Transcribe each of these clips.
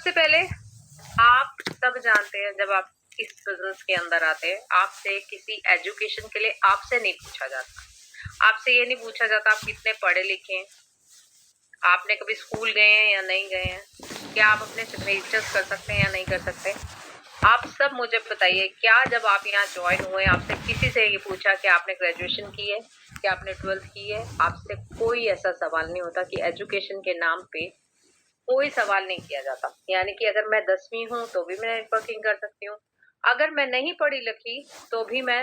सबसे पहले आप सब जानते हैं जब आप इस बिजनेस के अंदर आते हैं, आपसे किसी एजुकेशन के लिए आपसे नहीं पूछा जाता। आपसे ये नहीं पूछा जाता आप कितने पढ़े लिखे हैं, आपने कभी स्कूल गए हैं या नहीं गए हैं, क्या आप अपने सिग्नेचर्स कर सकते हैं या नहीं कर सकते। आप सब मुझे बताइए, क्या जब आप यहाँ ज्वाइन हुए आपसे किसी से ये पूछा कि आपने ग्रेजुएशन की है, कि आपने 12th की है? आपसे कोई ऐसा सवाल नहीं होता कि एजुकेशन के नाम पे कोई सवाल नहीं किया जाता। यानी कि अगर मैं 10वीं हूँ तो भी मैं नेटवर्किंग कर सकती हूँ, अगर मैं नहीं पढ़ी लिखी तो भी मैं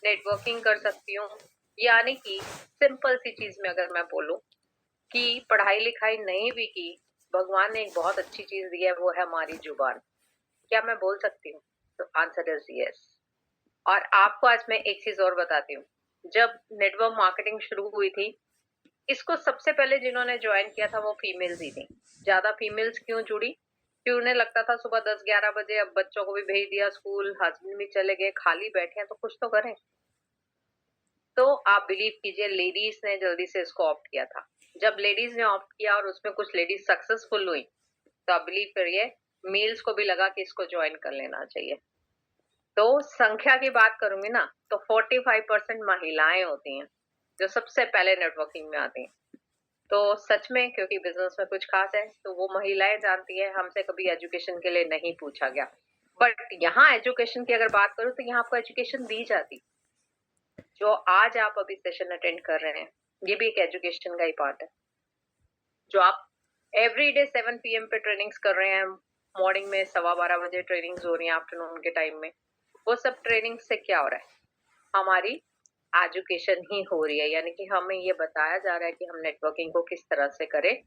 नेटवर्किंग कर सकती हूँ। यानी कि सिंपल सी चीज में अगर मैं बोलूँ कि पढ़ाई लिखाई नहीं भी की, भगवान ने एक बहुत अच्छी चीज दी है, वो है हमारी जुबान। क्या मैं बोल सकती हूँ? तो आंसर इज यस। और आपको आज मैं एक चीज और बताती हूँ। जब नेटवर्क मार्केटिंग शुरू हुई थी, इसको सबसे पहले जिन्होंने ज्वाइन किया था वो फीमेल्स ही थी। ज्यादा फीमेल्स क्यों जुड़ी? क्यों उन्हें लगता था सुबह 10-11 बजे अब बच्चों को भी भेज दिया स्कूल, हस्बैंड भी चले गए, खाली बैठे हैं तो कुछ तो करें। तो आप बिलीव कीजिए, लेडीज ने जल्दी से इसको ऑप्ट किया था। जब लेडीज ने ऑप्ट किया और उसमें कुछ लेडीज सक्सेसफुल हुई, तो आप बिलीव करिए मेल्स को भी लगा कि इसको ज्वाइन कर लेना चाहिए। तो संख्या की बात करूंगी ना, तो 45% महिलाएं होती हैं जो सबसे पहले नेटवर्किंग में आती हैं। तो सच में क्योंकि बिजनेस में कुछ खास है तो वो महिलाएं जानती है, हमसे कभी एजुकेशन के लिए नहीं पूछा गया। बट यहाँ एजुकेशन की अगर बात करूँ तो यहाँ आपको एजुकेशन दी जाती। जो आज आप अभी सेशन अटेंड कर रहे हैं, ये भी एक एजुकेशन का ही पार्ट है। जो आप एवरीडे 7 PM पे ट्रेनिंग्स कर रहे हैं, मॉर्निंग में 12:15 बजे ट्रेनिंग्स हो रही है, आफ्टरनून के टाइम में, वो सब ट्रेनिंग से क्या हो रहा है? हमारी एजुकेशन ही हो रही है। यानी कि हमें ये बताया जा रहा है कि हम नेटवर्किंग को किस तरह से करें।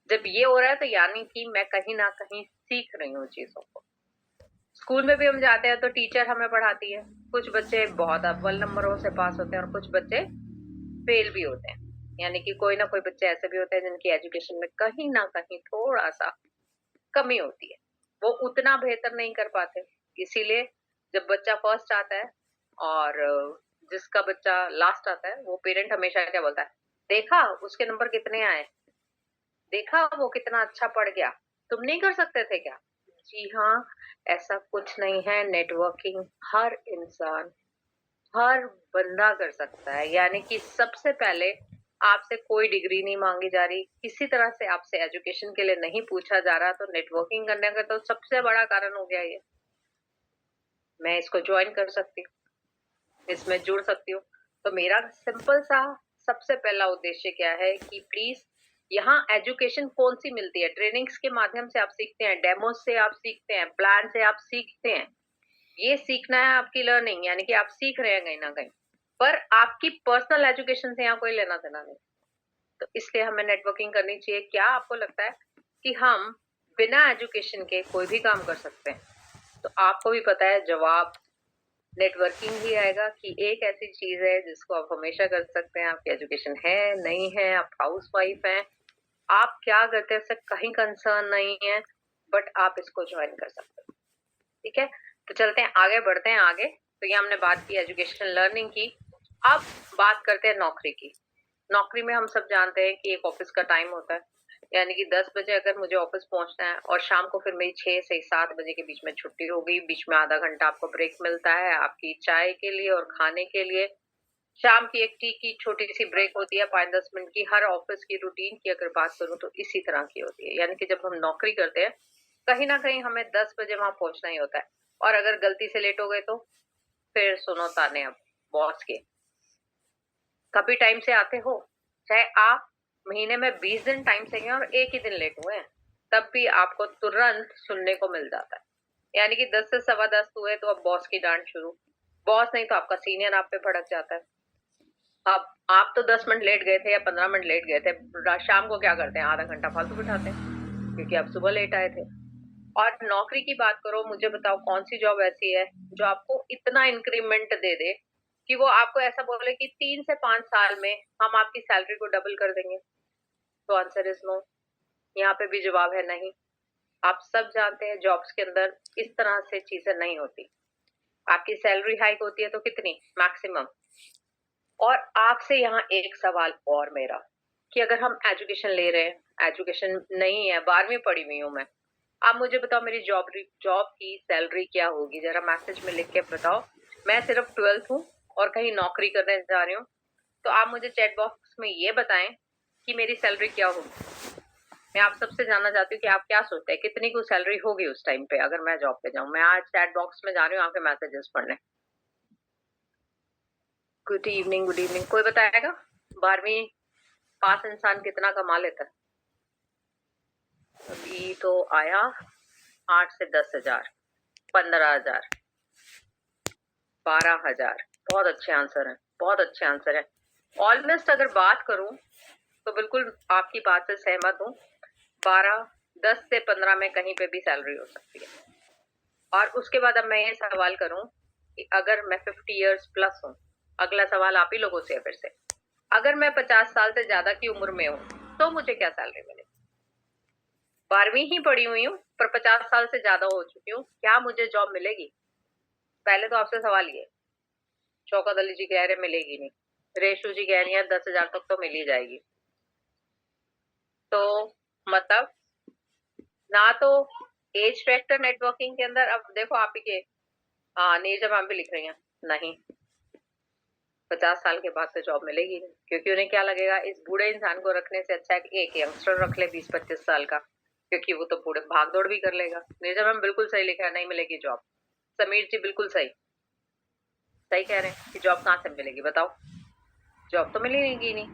जब ये हो रहा है तो यानी कि मैं कहीं ना कहीं सीख रही हूँ चीजों को। स्कूल में भी हम जाते हैं तो टीचर हमें पढ़ाती है, कुछ बच्चे बहुत अव्वल नंबरों से पास होते हैं और कुछ बच्चे फेल भी होते हैं। यानी कि कोई ना कोई बच्चे ऐसे भी होते हैं जिनकी एजुकेशन में कहीं ना कहीं थोड़ा सा कमी होती है, वो उतना बेहतर नहीं कर पाते। इसीलिए जब बच्चा फर्स्ट आता है और जिसका बच्चा लास्ट आता है, वो पेरेंट हमेशा क्या बोलता है, देखा उसके नंबर कितने आए, देखा वो कितना अच्छा पढ़ गया, तुम नहीं कर सकते थे क्या? जी हाँ, ऐसा कुछ नहीं है। नेटवर्किंग हर इंसान, हर बंदा कर सकता है। यानी कि सबसे पहले आपसे कोई डिग्री नहीं मांगी जा रही, किसी तरह से आपसे एजुकेशन के लिए नहीं पूछा जा रहा, तो नेटवर्किंग करने का तो सबसे बड़ा कारण हो गया ये। मैं इसको ज्वाइन कर सकती हूँ, इसमें जुड़ सकती हूँ। तो मेरा सिंपल सा सबसे पहला उद्देश्य क्या है कि प्लीज, यहाँ एजुकेशन कौन सी मिलती है? ट्रेनिंग्स के माध्यम से आप सीखते हैं, डेमो से आप सीखते हैं, प्लान से आप सीखते हैं। ये सीखना है आपकी लर्निंग, यानी कि आप सीख रहे हैं कहीं ना कहीं, पर आपकी पर्सनल एजुकेशन से यहाँ कोई लेना देना नहीं। तो इसलिए हमें नेटवर्किंग करनी चाहिए। क्या आपको लगता है कि हम बिना एजुकेशन के कोई भी काम कर सकते हैं? तो आपको भी पता है जवाब नेटवर्किंग ही आएगा कि एक ऐसी चीज है जिसको आप हमेशा कर सकते हैं। आपकी एजुकेशन है नहीं है, आप हाउस वाइफ हैं, आप क्या करते हैं, इससे कहीं कंसर्न नहीं है, बट आप इसको ज्वाइन कर सकते हैं। ठीक है, तो चलते हैं आगे, बढ़ते हैं आगे। तो ये हमने बात की एजुकेशन लर्निंग की। अब बात करते हैं नौकरी की। नौकरी में हम सब जानते हैं कि एक ऑफिस का टाइम होता है, यानी कि 10 बजे अगर मुझे ऑफिस पहुंचना है और शाम को फिर मेरी 6 से 7 बजे के बीच में छुट्टी होगी, बीच में आधा घंटा आपको ब्रेक मिलता है आपकी चाय के लिए और खाने के लिए। शाम की एक टी की छोटी सी ब्रेक होती है 5-10 मिनट की। हर ऑफिस की रूटीन की अगर बात करूं तो इसी तरह की होती है। यानी कि जब हम नौकरी करते हैं, कहीं ना कहीं हमें 10 बजे वहां पहुंचना ही होता है, और अगर गलती से लेट हो गए तो फिर सुनो ताने अब बॉस के। कभी टाइम से आते हो, चाहे आप महीने में 20 दिन टाइम से गए और एक ही दिन लेट हुए हैं, तब भी आपको तुरंत सुनने को मिल जाता है। यानी कि 10 से 10:15 हुए तो अब बॉस की डांट शुरू। बॉस नहीं तो आपका सीनियर आप पे भड़क जाता है। अब आप तो 10 मिनट लेट गए थे या 15 मिनट लेट गए थे, शाम को क्या करते हैं, आधा घंटा फालतू बिठाते हैं क्योंकि आप सुबह लेट आए थे। और नौकरी की बात करो, मुझे बताओ कौन सी जॉब ऐसी है जो आपको इतना इंक्रीमेंट दे दे कि वो आपको ऐसा बोले कि 3 से 5 साल में हम आपकी सैलरी को डबल कर देंगे? तो आंसर इज नो। यहाँ पे भी जवाब है नहीं। आप सब जानते हैं जॉब्स के अंदर इस तरह से चीजें नहीं होती। आपकी सैलरी हाइक होती है तो कितनी, मैक्सिमम। और आपसे यहाँ एक सवाल और मेरा, कि अगर हम एजुकेशन ले रहे हैं, एजुकेशन नहीं है, 12वीं पढ़ी हुई हूँ मैं, आप मुझे बताओ मेरी जॉब की सैलरी क्या होगी, जरा मैसेज में लिख के बताओ। मैं सिर्फ 12th हूँ और कहीं नौकरी करने जा रही हूँ, तो आप मुझे चैट बॉक्स में ये बताएं कि मेरी सैलरी क्या होगी। मैं आप सबसे जानना चाहती हूँ कि आप क्या सोचते हैं कितनी की सैलरी होगी उस टाइम पे अगर मैं जॉब पे जाऊँ। मैं आज चैट बॉक्स में जा रही हूँ आपके मैसेजेस पढ़ने। Good evening, good evening. कोई बताएगा 12वीं पास इंसान कितना कमा लेता है? अभी तो आया 8 से 10,000, 15,000, 12,000। बहुत अच्छे आंसर है, बहुत अच्छे आंसर है। ऑलमोस्ट अगर बात करूं तो बिल्कुल आपकी बात से सहमत हूँ। 12, 10 से 15 में कहीं पे भी सैलरी हो सकती है। और उसके बाद अब मैं ये सवाल करूं कि अगर मैं 50 इयर्स प्लस हूँ, अगला सवाल आप ही लोगों से है फिर से, अगर मैं 50 साल से ज्यादा की उम्र में हूँ तो मुझे क्या सैलरी मिलेगी? 12वीं ही पढ़ी हुई हूँ पर 50 साल से ज्यादा हो चुकी हूँ, क्या मुझे जॉब मिलेगी? पहले तो आपसे सवाल ये। शौकत अली जी कह रहे मिलेगी नहीं, रेशु जी कह रही है 10,000 तक तो मिल ही जाएगी। तो मतलब ना तो एज फैक्टर नेटवर्किंग के अंदर, अब देखो आप ही के, हाँ नीरजा मैम भी लिख रही हैं नहीं, 50 साल के बाद तो जॉब मिलेगी नहीं, क्योंकि उन्हें क्या लगेगा इस बूढ़े इंसान को रखने से अच्छा है कि एक यंगस्टर रख ले 20-25 साल का, क्योंकि वो तो बूढ़े भाग दौड़ भी कर लेगा। नीरजा मैम बिल्कुल सही लिखा है, नहीं मिलेगी जॉब। समीर जी बिल्कुल सही सही कह रहे हैं कि जॉब कहाँ से मिलेगी बताओ, जॉब तो मिलेगी नहीं,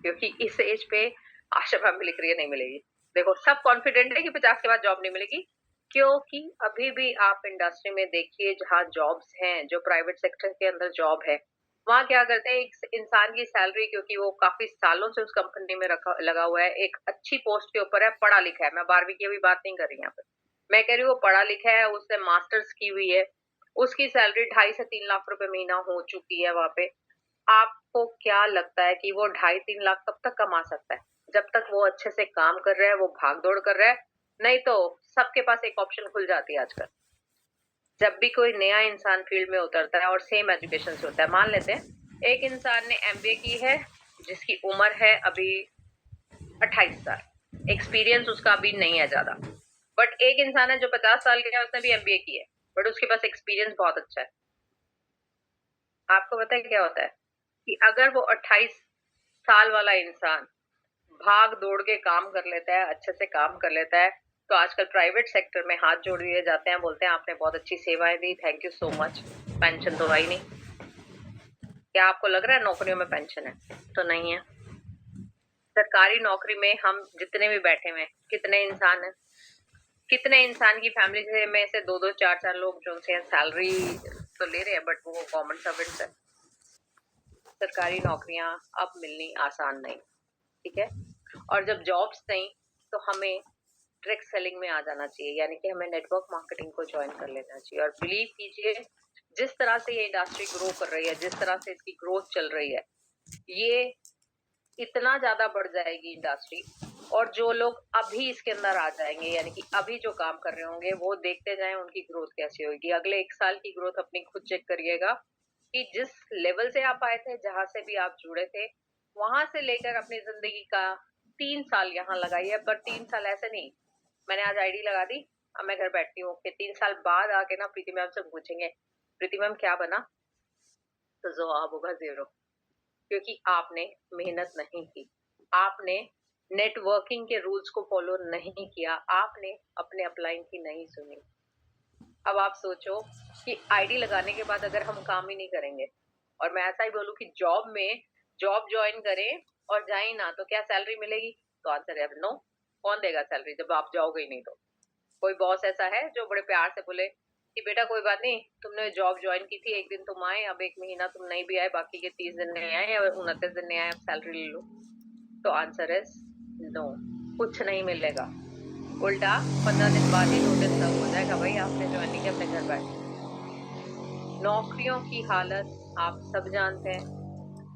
क्योंकि इस एज पे आशा मैम भी लिख रही है नहीं मिलेगी। देखो सब कॉन्फिडेंट है कि 50 के बाद जॉब नहीं मिलेगी, क्योंकि अभी भी आप इंडस्ट्री में देखिए जहाँ जॉब्स हैं, जो प्राइवेट सेक्टर के अंदर जॉब है, वहां क्या करते हैं एक इंसान की सैलरी, क्योंकि वो काफी सालों से उस कंपनी में रखा लगा हुआ है, एक अच्छी पोस्ट के ऊपर है, पढ़ा लिखा है, मैं 12वीं की अभी बात नहीं कर रही यहाँ पे, मैं कह रही हूँ वो पढ़ा लिखा है, उसने मास्टर्स की हुई है, उसकी सैलरी 2.5 से 3 लाख रुपए महीना हो चुकी है वहां पे। आपको क्या लगता है कि वो 2.5-3 लाख कब तक कमा सकता है? जब तक वो अच्छे से काम कर रहा है, वो भाग दौड़ कर रहा है। नहीं तो सबके पास एक ऑप्शन खुल जाती है आजकल, जब भी कोई नया इंसान फील्ड में उतरता है और सेम एजुकेशन से होता है, मान लेते हैं एक इंसान ने एमबीए की है, जिसकी उम्र है अभी 28 साल, एक्सपीरियंस उसका अभी नहीं है ज्यादा, बट एक इंसान है जो 50 साल का है, उसने भी एमबीए की है, बट उसके पास एक्सपीरियंस बहुत अच्छा है। आपको पता है क्या होता है कि अगर वो 28 साल वाला इंसान भाग दौड़ के काम कर लेता है, अच्छे से काम कर लेता है, तो आजकल प्राइवेट सेक्टर में हाथ जोड़ दिए जाते हैं, बोलते हैं आपने बहुत अच्छी सेवाएं दी, thank you so much, pension तो आई नहीं। क्या आपको लग रहा है नौकरियों में पेंशन है? तो नहीं है। सरकारी नौकरी में हम जितने भी बैठे हुए हैं, कितने इंसान है, कितने इंसान की फैमिली में से 2-2, 4-4 लोग जो उनसे सैलरी तो ले रहे हैं, बट वो गवर्नमेंट सर्वेंट्स है। सरकारी नौकरियां अब मिलनी आसान नहीं, ठीक है। और जब जॉब्स नहीं तो हमें डायरेक्ट सेलिंग में आ जाना चाहिए, यानी कि हमें नेटवर्क मार्केटिंग को ज्वाइन कर लेना चाहिए। और बिलीव कीजिए जिस तरह से ये इंडस्ट्री ग्रो कर रही है, जिस तरह से इसकी ग्रोथ चल रही है, ये इतना ज्यादा बढ़ जाएगी इंडस्ट्री, और जो लोग अभी इसके अंदर आ जाएंगे, यानी कि अभी जो काम कर रहे होंगे, वो देखते जाएं उनकी ग्रोथ कैसी होगी। अगले 1 साल की ग्रोथ अपनी खुद चेक करिएगा कि जिस लेवल से आप आए थे, जहां से भी आप जुड़े थे, वहां से लेकर अपनी जिंदगी का 3 साल यहाँ लगाइए। पर 3 साल ऐसे नहीं, मैंने आज आईडी लगा दी, अब मैं घर बैठती हूँ, फिर 3 साल बाद आके ना प्रीति मैम से पूछेंगे प्रीति मैम क्या बना, तो जवाब होगा जीरो, क्योंकि आपने मेहनत नहीं की, आपने नेटवर्किंग के रूल्स को फॉलो नहीं किया, आपने अपने अपलाइन की नहीं सुनी। अब आप सोचो कि आईडी लगाने के बाद अगर हम काम ही नहीं करेंगे, और मैं ऐसा ही बोलूं कि जॉब में जॉब ज्वाइन करें और जाए ना, तो क्या सैलरी मिलेगी? तो आंसर है नो। कौन देगा सैलरी जब आप जाओगे ही नहीं? तो कोई बॉस ऐसा है जो बड़े प्यार से बोले कि बेटा कोई बात नहीं, तुमने जॉब ज्वाइन की थी, एक दिन तुम आए, अब 1 महीना तुम नहीं भी आए, बाकी के 30 दिन नहीं आए या 29 दिन नहीं आए, अब सैलरी ले लो? तो आंसर है नो, कुछ नहीं मिलेगा। उल्टा 15 दिन बाद ही नोटिस सर्व हो जाएगा, भाई आपने ज्वाइन नहीं किया, अपने घर बैठे। नौकरियों की हालत आप सब जानते हैं।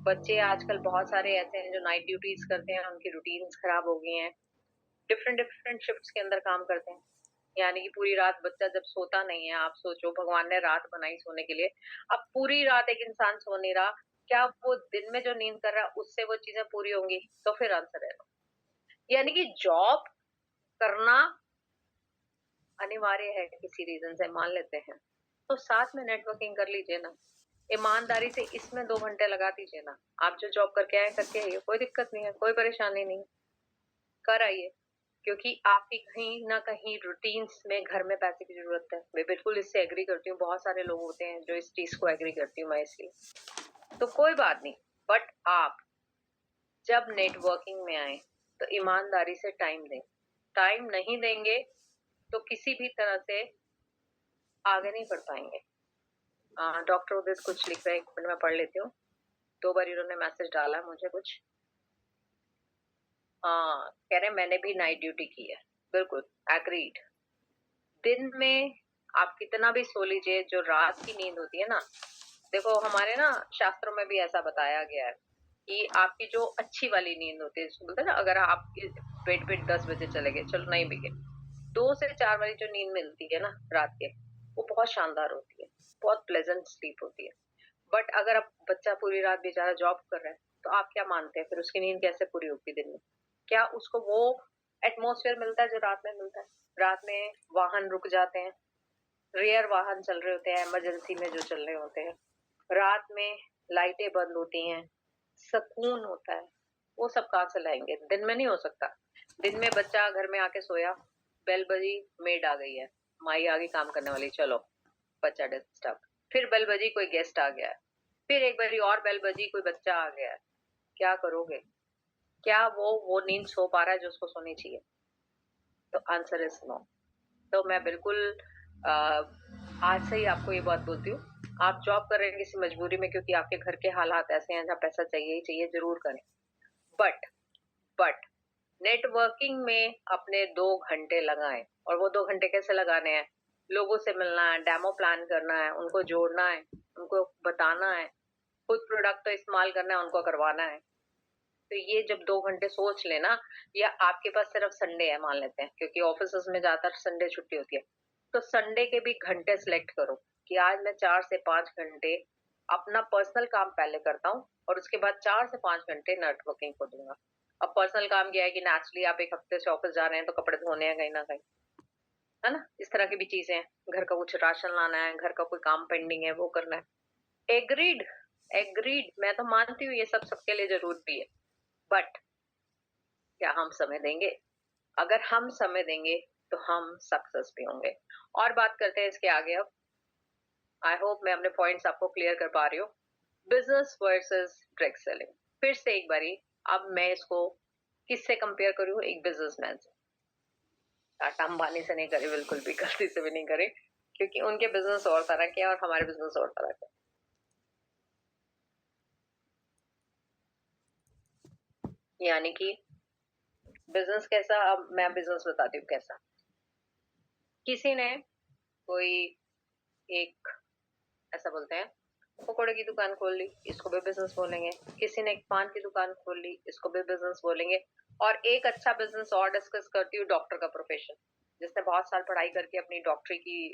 बच्चे आजकल बहुत सारे ऐसे हैं जो नाइट ड्यूटीज करते हैं, उनकी रूटीन्स खराब हो गई हैं, डिफरेंट डिफरेंट शिफ्ट्स के अंदर काम करते हैं, यानी कि पूरी रात बच्चा जब सोता नहीं है, आप सोचो भगवान ने रात बनाई सोने के लिए, अब पूरी रात एक इंसान सो नहीं रहा, क्या वो दिन में जो नींद कर रहा है उससे वो चीजें पूरी होंगी? तो फिर आंसर है no। यानी कि जॉब करना अनिवार्य है किसी रीजन से, मान लेते हैं, तो साथ में नेटवर्किंग कर लीजिए ना, ईमानदारी से इसमें 2 घंटे लगा दीजिए ना। आप जो जॉब करके आए करके आइए, कोई दिक्कत नहीं है, कोई परेशानी नहीं, कर आइए, क्योंकि आपकी कहीं ना कहीं रूटीन्स में घर में पैसे की जरूरत है। मैं बिल्कुल इससे एग्री करती हूँ, बहुत सारे लोग होते हैं जो इस चीज को एग्री करती हूँ मैं, इसलिए तो कोई बात नहीं। बट आप जब नेटवर्किंग में आए तो ईमानदारी से टाइम दें। टाइम नहीं देंगे तो किसी भी तरह से आगे नहीं बढ़ पाएंगे। डॉक्टर उदित कुछ लिख रहे हैं, 1 मिनट में पढ़ लेती हूँ। 2 बार इन्होंने मैसेज डाला मुझे कुछ। हाँ, कह रहे मैंने भी नाइट ड्यूटी की है। बिल्कुल एग्रीड। दिन में आप कितना भी सो लीजिए, जो रात की नींद होती है ना, देखो हमारे ना शास्त्रों में भी ऐसा बताया गया है कि आपकी जो अच्छी वाली नींद होती है, बोलते हैं ना, अगर आप बेड पे 10 बजे चले गए, चलो नहीं भी गए, 2 से 4 वाली जो नींद मिलती है ना रात के, वो बहुत शानदार होती है, बहुत प्लेजेंट स्लीप होती है। बट अगर आप बच्चा पूरी रात बेचारा जॉब कर रहा है, तो आप क्या मानते हैं फिर उसकी नींद कैसे पूरी होगी दिन में? क्या उसको वो एटमोसफेयर मिलता है जो रात में मिलता है? रात में वाहन रुक जाते हैं, रेयर वाहन चल रहे होते हैं, इमरजेंसी में जो चल रहे होते हैं, रात में लाइटें बंद होती हैं, सुकून होता है, वो सब कहाँ से लाएंगे? दिन में नहीं हो सकता। दिन में बच्चा घर में आके सोया, बेल बजी, मेड आ गई है, माई आ गई काम करने वाली, चलो बच्चा डिस्टर्ब, फिर बेल बजी, कोई गेस्ट आ गया है, फिर एक बारी और बेल बजी, कोई बच्चा आ गया है, क्या करोगे? क्या वो नींद सो पा रहा है जो उसको सोनी चाहिए? तो आंसर इज नो। तो मैं बिल्कुल आज से ही आपको ये बात बोलती हूँ, आप जॉब कर रहे हैं किसी मजबूरी में, क्योंकि आपके घर के हालात ऐसे हैं जहाँ पैसा चाहिए ही चाहिए, जरूर करें। बट नेटवर्किंग में अपने 2 घंटे लगाएं। और वो 2 घंटे कैसे लगाने हैं? लोगों से मिलना है, डेमो प्लान करना है, उनको जोड़ना है, उनको बताना है, खुद प्रोडक्ट तो इस्तेमाल करना है, उनको करवाना है। तो ये जब 2 घंटे सोच लेना, या आपके पास सिर्फ संडे है मान लेते हैं, क्योंकि ऑफिस में ज्यादातर संडे छुट्टी होती है, तो संडे के भी घंटे सिलेक्ट करो कि आज मैं 4 से 5 घंटे अपना पर्सनल काम पहले करता हूँ, और उसके बाद 4 से 5 घंटे नेटवर्किंग को दूंगा। अब पर्सनल काम क्या है कि नेचुरली आप एक हफ्ते से ऑफिस जा रहे हैं तो कपड़े धोने हैं कहीं ना कहीं, है ना, इस तरह की भी चीजें हैं, घर का कुछ राशन लाना है, घर का कोई काम पेंडिंग है, वो करना है। एग्रीड, एग्रीड, मैं तो मानती हूँ ये सब सबके लिए जरूरी है। बट क्या हम समय देंगे? अगर हम समय देंगे तो हम सक्सेस भी होंगे। और बात करते हैं इसके आगे। अब आई होप मैं अपने पॉइंट्स आपको क्लियर कर पा रही हूँ। बिजनेस वर्सेस डायरेक्ट सेलिंग, फिर से एक बारी, अब मैं इसको किससे कंपेयर करूँ? एक बिजनेसमैन से। टाटा अंबानी से नहीं करी, बिल्कुल भी गलती से भी नहीं करी, क्योंकि उनके बिजनेस और तरह के और हमारे बिजनेस और तरह के। यानी कि बिजनेस कैसा, अब मैं बिजनेस बताती हूँ कैसा। किसी ने कोई एक, ऐसा बोलते हैं, पकौड़े की दुकान खोल ली, इसको भी बिजनेस बोलेंगे। किसी ने एक पान की दुकान खोल ली, इसको भी बिजनेस बोलेंगे। और एक अच्छा बिजनेस और डिस्कस करती हूँ, डॉक्टर का प्रोफेशन, जिसने बहुत साल पढ़ाई करके अपनी डॉक्टरी की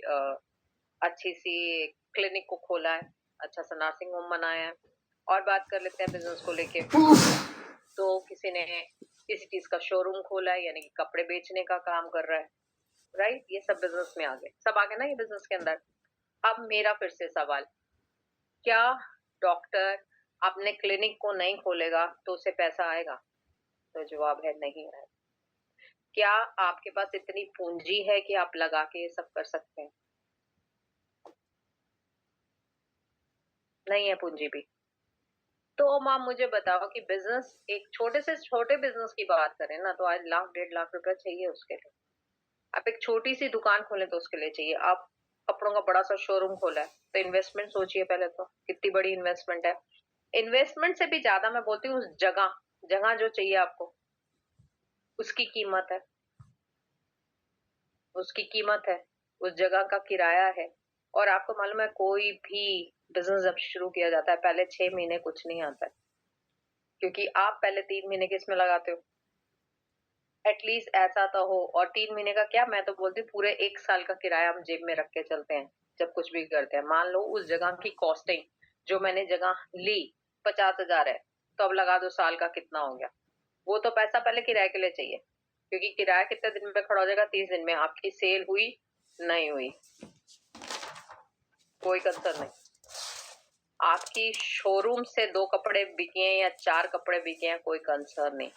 अच्छी सी क्लिनिक को खोला है, अच्छा सा नर्सिंग होम बनाया है। और बात कर लेते हैं बिजनेस को लेके, तो किसी ने किसी चीज का शोरूम खोला है, यानी कि कपड़े बेचने का काम कर रहा है, राइट? ये सब बिजनेस में आ गए, सब आ गए ना ये बिजनेस के अंदर। अब मेरा फिर से सवाल, क्या डॉक्टर अपने क्लिनिक को नहीं खोलेगा तो उसे पैसा आएगा? तो जवाब है नहीं आएगा। क्या आपके पास इतनी पूंजी है कि आप लगा के ये सब कर सकते हैं? नहीं है पूंजी भी। तो माँ मुझे बताओ कि बिजनेस, एक छोटे से छोटे बिजनेस की बात करें ना, तो आज 1,00,000-1,50,000 चाहिए उसके लिए। आप एक छोटी सी दुकान खोलें तो उसके लिए चाहिए। आप कपड़ों का बड़ा सा शोरूम खोला है तो इन्वेस्टमेंट सोचिए पहले, तो कितनी बड़ी इन्वेस्टमेंट है। इन्वेस्टमेंट से भी ज्यादा मैं बोलती हूँ उस जगह, जगह जो चाहिए आपको, उसकी कीमत है, उसकी कीमत है, उस जगह का किराया है। और आपको मालूम है कोई भी बिजनेस जब शुरू किया जाता है, पहले 6 महीने कुछ नहीं आता है, क्योंकि आप पहले 3 महीने किसमें लगाते हो? एटलीस्ट ऐसा तो हो। और 3 महीने का क्या, मैं तो बोलती हूँ पूरे 1 साल का किराया हम जेब में रख के चलते हैं जब कुछ भी करते हैं। मान लो उस जगह की कॉस्टिंग, जो मैंने जगह ली 50,000 है, तो अब लगा दो साल का कितना हो गया। वो तो पैसा पहले किराए के लिए चाहिए, क्योंकि किराया कितने दिन में खड़ा हो जाएगा? 30 दिन में। आपकी सेल हुई नहीं हुई, कोई कंसर्न नहीं। आपकी शोरूम से 2 कपड़े बिके हैं या 4 कपड़े बिके हैं, कोई कंसर्न नहीं।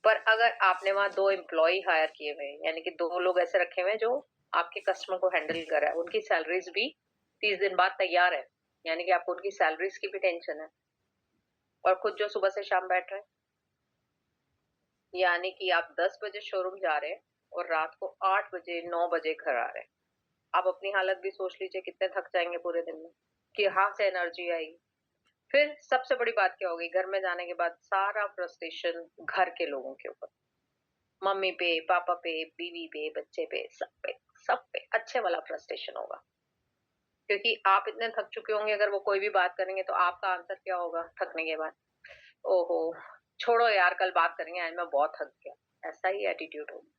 पर अगर आपने वहां 2 एम्प्लॉय हायर किए हुए हैं, यानी कि 2 लोग ऐसे रखे हुए हैं जो आपके कस्टमर को हैंडल कर रहा है, उनकी सैलरीज भी 30 दिन बाद तैयार है, यानी कि आपको उनकी सैलरीज की भी टेंशन है, और खुद जो सुबह से शाम बैठ रहे हैं, यानी कि आप 10 बजे शोरूम जा रहे हैं और रात को 8 बजे 9 बजे घर आ रहे हैं। आप अपनी हालत भी सोच लीजिए, कितने थक जाएंगे पूरे दिन में, कि कहाँ से एनर्जी आएगी। फिर सबसे बड़ी बात क्या होगी, घर में जाने के बाद सारा फ्रस्ट्रेशन घर के लोगों के ऊपर, मम्मी पे, पापा पे, बीवी पे, बच्चे पे, सब पे अच्छे वाला फ्रस्ट्रेशन होगा, क्योंकि आप इतने थक चुके होंगे। अगर वो कोई भी बात करेंगे तो आपका आंसर क्या होगा थकने के बाद? ओहो, छोड़ो यार, कल बात करेंगे, आज मैं बहुत थक गया। ऐसा ही एटीट्यूड होगा।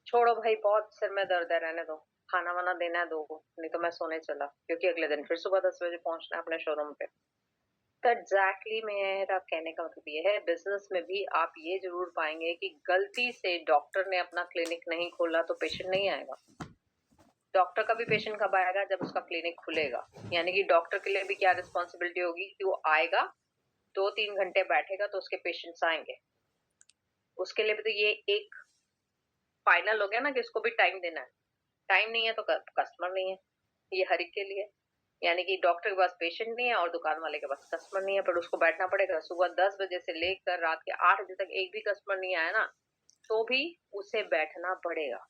छोड़ो भाई, बहुत सिर में दर्द है, रहने दो, खाना वाना देना है 2 को, नहीं तो मैं सोने चला, क्योंकि अगले दिन फिर सुबह 10 बजे पहुंचना है अपने शोरूम पे। तो एग्जैक्टली मेरा कहने का मतलब ये है, बिजनेस में भी आप ये जरूर पाएंगे कि गलती से डॉक्टर ने अपना क्लिनिक नहीं खोला तो पेशेंट नहीं आएगा। डॉक्टर का भी पेशेंट कब आएगा? जब उसका क्लिनिक खुलेगा। यानी कि डॉक्टर के लिए भी क्या रिस्पॉन्सिबिलिटी होगी कि वो आएगा, 2-3 घंटे बैठेगा तो उसके पेशेंट्स आएंगे। उसके लिए भी तो ये एक फाइनल हो गया ना कि उसको भी टाइम देना है। टाइम नहीं है तो कस्टमर नहीं है, ये हर एक के लिए। यानी कि डॉक्टर के पास पेशेंट नहीं है और दुकान वाले के पास कस्टमर नहीं है, पर उसको बैठना पड़ेगा। सुबह 10 बजे से लेकर रात के 8 बजे तक एक भी कस्टमर नहीं आया ना, तो भी उसे बैठना पड़ेगा,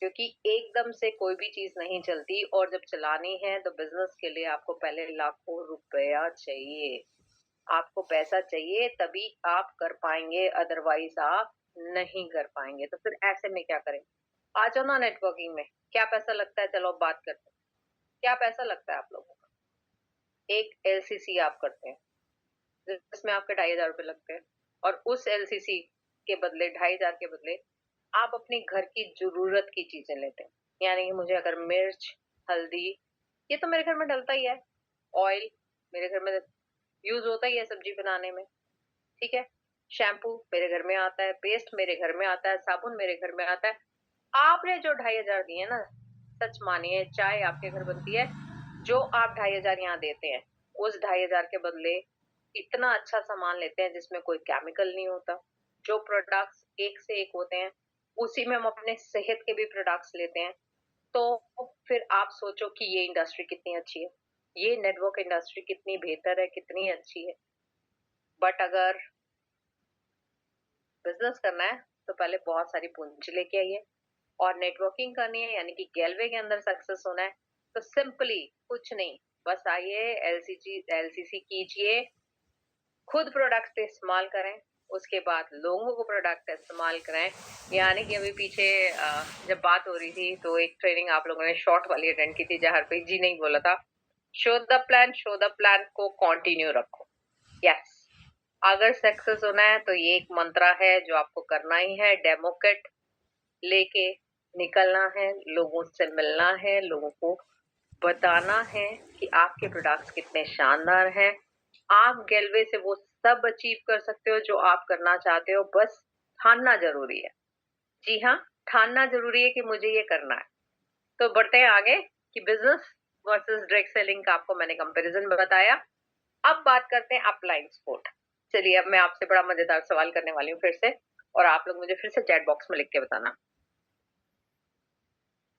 क्योंकि एकदम से कोई भी चीज नहीं चलती। और जब चलानी है तो बिजनेस के लिए आपको पहले लाखों रुपया चाहिए, आपको पैसा चाहिए, तभी आप कर पाएंगे, अदरवाइज आप नहीं कर पाएंगे। तो फिर ऐसे में क्या करें? आ जाओ ना नेटवर्किंग में, क्या पैसा लगता है, चलो बात करते हैं। क्या पैसा लगता है आप लोगों का? एक एलसीसी आप करते हैं जिसमें आपके 2,500 लगते हैं, और उस एलसीसी के बदले, 2,500 के बदले आप अपने घर की जरूरत की चीजें लेते हैं। यानी कि मुझे अगर मिर्च, हल्दी, ये तो मेरे घर में डलता ही है, ऑयल मेरे घर में यूज होता ही है सब्जी बनाने में, ठीक है, शैम्पू मेरे घर में आता है, पेस्ट मेरे घर में आता है, साबुन मेरे घर में आता है। आपने जो 2,500 दिए ना, सच मानिए चाय आपके घर बनती है, जो आप 2,500 यहाँ देते हैं, उस 2,500 के बदले इतना अच्छा सामान लेते हैं जिसमें कोई केमिकल नहीं होता। जो प्रोडक्ट्स एक से एक होते हैं, उसी में हम अपने सेहत के भी प्रोडक्ट्स लेते हैं। तो फिर आप सोचो कि ये इंडस्ट्री कितनी अच्छी है, ये नेटवर्क इंडस्ट्री कितनी बेहतर है, कितनी अच्छी है। बट अगर बिजनेस करना है तो पहले बहुत सारी पूंजी लेके आइए, और नेटवर्किंग करनी है, यानी कि गैलवे के अंदर सक्सेस होना है, तो सिंपली कुछ नहीं, बस आइए, एलसीसी कीजिए, खुद प्रोडक्ट इस्तेमाल करें, उसके बाद लोगों को प्रोडक्ट इस्तेमाल कराएं। यानी कि अभी पीछे जब बात हो रही थी तो एक ट्रेनिंग आप लोगों ने शॉर्ट वाली अटेंड की थी, जहाँ हरप्रीत जी ने ही बोला था, शो द प्लान को कंटिन्यू रखो। यस, अगर सक्सेस होना है तो ये एक मंत्रा है जो आपको करना ही है, डेमो किट लेके निकलना है, लोगों से मिलना है, लोगों को बताना है कि आपके प्रोडक्ट्स कितने शानदार हैं। आप गैलवे से वो सब अचीव कर सकते हो जो आप करना चाहते हो, बस ठानना जरूरी है। जी हाँ, ठानना जरूरी है कि मुझे ये करना है। तो बढ़ते हैं आगे कि बिजनेस वर्सेस डायरेक्ट सेलिंग का आपको मैंने कंपैरिजन बताया। अब बात करते हैं अपलाइन सपोर्ट। चलिए, अब मैं आपसे बड़ा मजेदार सवाल करने वाली हूँ फिर से, और आप लोग मुझे फिर से चैट बॉक्स में लिख के बताना।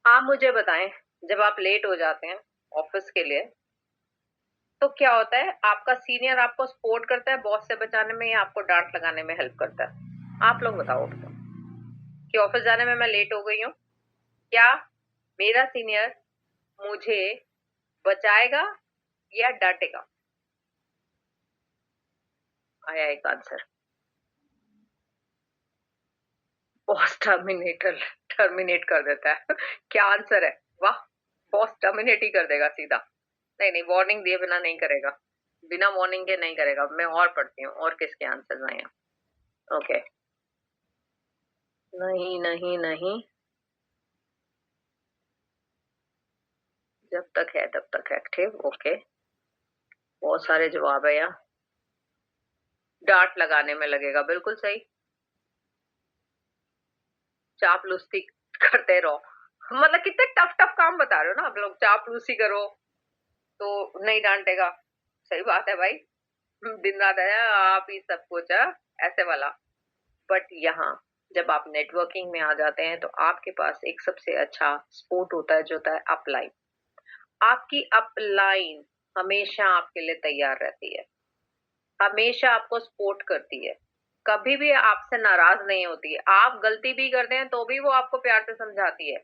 आप मुझे बताएं, जब आप लेट हो जाते हैं ऑफिस के लिए, तो क्या होता है, आपका सीनियर आपको सपोर्ट करता है बॉस से बचाने में, या आपको डांट लगाने में हेल्प करता है? आप लोग बताओ कि ऑफिस जाने में मैं लेट हो गई हूँ, क्या मेरा सीनियर मुझे बचाएगा या डांटेगा? आया एक आंसर, बॉस टर्मिनेट कर देता है। क्या आंसर है, वाह, बॉस टर्मिनेट ही कर देगा सीधा। नहीं नहीं, वार्निंग दिए बिना नहीं करेगा, बिना वार्निंग के नहीं करेगा। मैं और पढ़ती हूँ और किसके आंसर आए हैं। ओके, नहीं नहीं नहीं, जब तक है तब तक एक्टिव। ओके, बहुत सारे जवाब है यहाँ। डांट लगाने में लगेगा, बिल्कुल सही। चापलूसी करते रहो। मतलब कितने टफ टफ काम बता रहे हो ना आप लोग, चापलूसी करो तो नहीं डांटेगा। सही बात है भाई, दिन रात है आप ही सब कुछ है, ऐसे वाला। बट यहाँ जब आप नेटवर्किंग में आ जाते हैं तो आपके पास एक सबसे अच्छा सपोर्ट होता है जो होता है अपलाइन। आपकी अपलाइन हमेशा आपके लिए तैयार रहती है, हमेशा आपको सपोर्ट करती है, कभी भी आपसे नाराज नहीं होती है। आप गलती भी करते हैं तो भी वो आपको प्यार से समझाती है।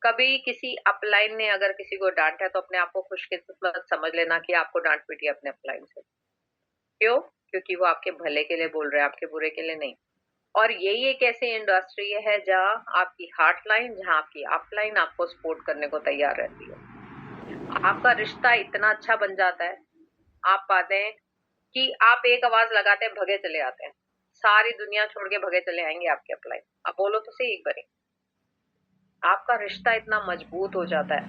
कभी किसी अपलाइन ने अगर किसी को डांटा है तो अपने आप को खुशकिस्मत समझ लेना कि आपको डांट पीटी है अपने अपलाइन से। क्यों? क्योंकि वो आपके भले के लिए बोल रहे हैं, आपके बुरे के लिए नहीं। और यही एक ऐसी इंडस्ट्री है जहाँ आपकी हार्टलाइन, जहाँ आपकी अपलाइन आपको सपोर्ट करने को तैयार रहती है। आपका रिश्ता इतना अच्छा बन जाता है, आप पाते हैं कि आप एक आवाज लगाते हैं भगे चले आते हैं, सारी दुनिया छोड़ के भगे चले आएंगे आपके अपलाइन। आप बोलो तो सही एक बारी, आपका रिश्ता इतना मजबूत हो जाता है,